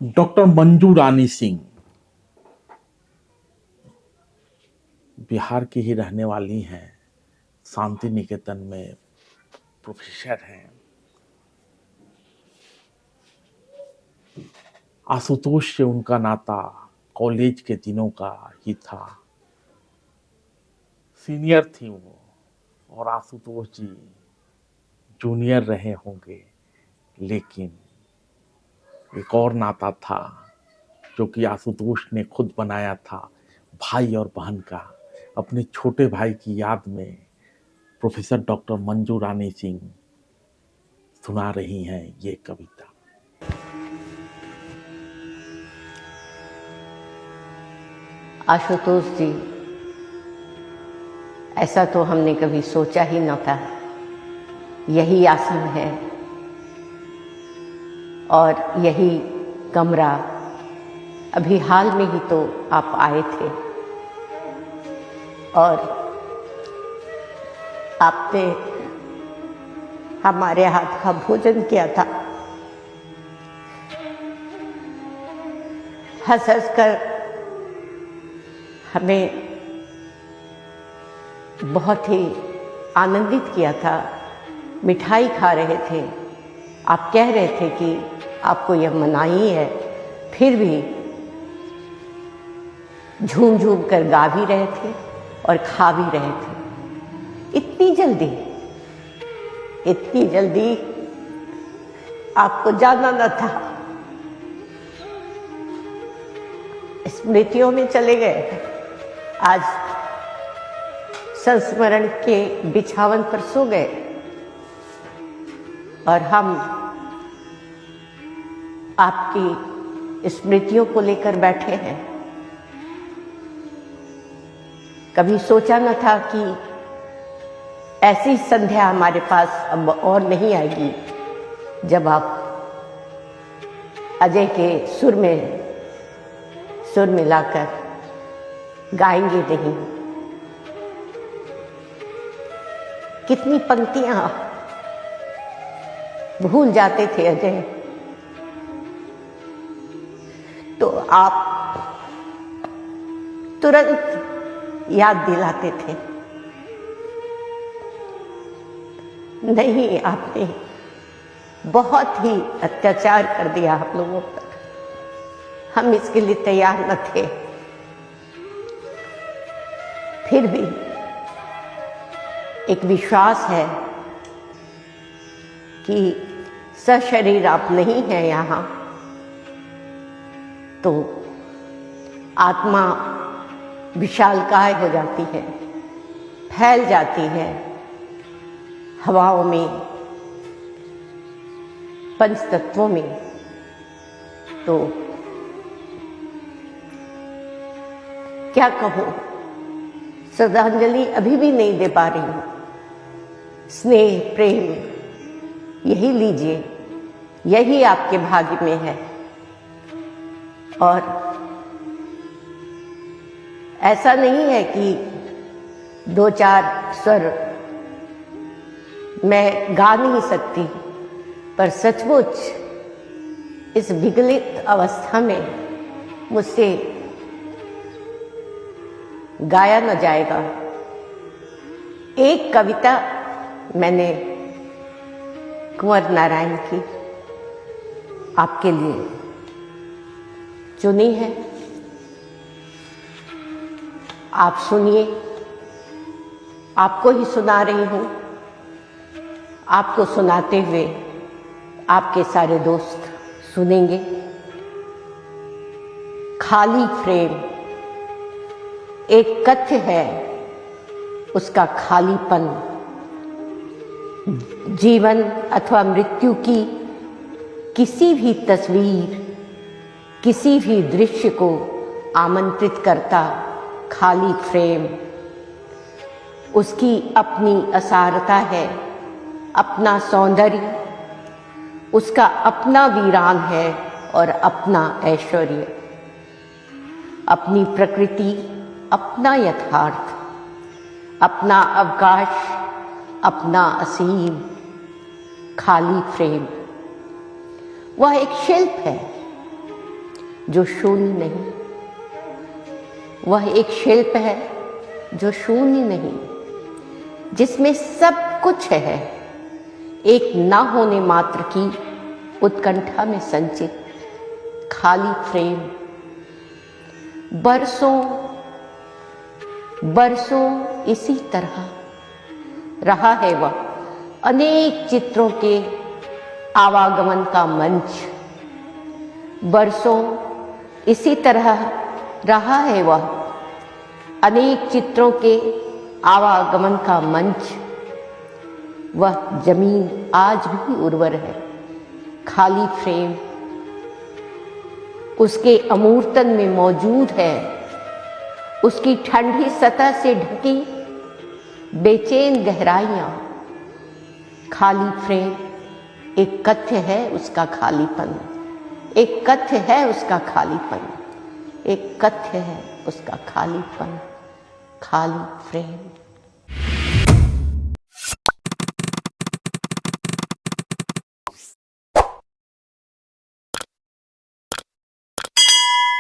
Doctor Manju Rani Singh Bihar की ही रहने वाली हैं। शांति निकेतन में प्रोफेसर हैं। आशुतोष से उनका नाता कॉलेज के दिनों का ही था। सीनियर थी वो और आशुतोष जी जूनियर रहे होंगे, लेकिन एक और नाता था जो कि आशुतोष ने खुद बनाया था, भाई और बहन का। अपने छोटे भाई की याद में प्रोफेसर डॉक्टर मंजू रानी सिंह सुना रही हैं ये कविता। आशुतोष जी, ऐसा तो हमने कभी सोचा ही न था। यही आसन है और यही कमरा। अभी हाल में ही तो आप आए थे और आपने हमारे हाथ का भोजन किया था। हंस हंस कर हमें बहुत ही आनंदित किया था। मिठाई खा रहे थे। आप कह रहे थे कि आपको यह मनाही है, फिर भी झूम झूम कर गा भी रहे थे और खा भी रहे थे। इतनी जल्दी आपको जाना न था। स्मृतियों में चले गए। आज संस्मरण के बिछावन पर सो गए और हम आपकी स्मृतियों को लेकर बैठे हैं। कभी सोचा न था कि ऐसी संध्या हमारे पास अब और नहीं आएगी जब आप अजय के सुर मिलाकर गाएंगे नहीं। कितनी पंक्तियां भूल जाते थे अजय, तो आप तुरंत याद दिलाते थे। नहीं, आपने बहुत ही अत्याचार कर दिया हम लोगों पर। हम इसके लिए तैयार न थे। फिर भी एक विश्वास है कि सशरीर आप नहीं हैं यहाँ, तो आत्मा विशालकाय हो जाती है, फैल जाती है हवाओं में, पंच तत्वों में। तो क्या कहूँ, श्रद्धांजलि अभी भी नहीं दे पा रही हूँ। स्नेह प्रेम यही लीजिए, यही आपके भाग्य में है। और ऐसा नहीं है कि दो चार स्वर मैं गा नहीं सकती, पर सचमुच इस विगलित अवस्था में मुझसे गाया न जाएगा। एक कविता मैंने कुंवर नारायण की आपके लिए चुनी है। आप सुनिए। आपको ही सुना रही हूँ। आपको सुनाते हुए आपके सारे दोस्त सुनेंगे। खाली फ्रेम एक कथ्य है, उसका खालीपन जीवन अथवा मृत्यु की किसी भी तस्वीर, किसी भी दृश्य को आमंत्रित करता खाली फ्रेम। उसकी अपनी असारता है, अपना सौंदर्य, उसका अपना वीरान है और अपना ऐश्वर्य, अपनी प्रकृति, अपना यथार्थ, अपना अवकाश, अपना असीम। खाली फ्रेम वह एक शिल्प है, जो शून्य नहीं, वह एक शिल्प है जो शून्य नहीं, जिसमें सब कुछ है, एक ना होने मात्र की उत्कंठा में संचित खाली फ्रेम। बरसों बरसों इसी तरह रहा है वह अनेक चित्रों के आवागमन का मंच। बरसों इसी तरह रहा है वह अनेक चित्रों के आवागमन का मंच। वह जमीन आज भी उर्वर है, खाली फ्रेम उसके अमूर्तन में मौजूद है। उसकी ठंडी सतह से ढकी बेचैन गहराइयां, खाली फ्रेम एक कथ्य है उसका खालीपन, एक कथ्य है उसका खालीपन, एक कथ्य है उसका खालीपन, खाली फ्रेम।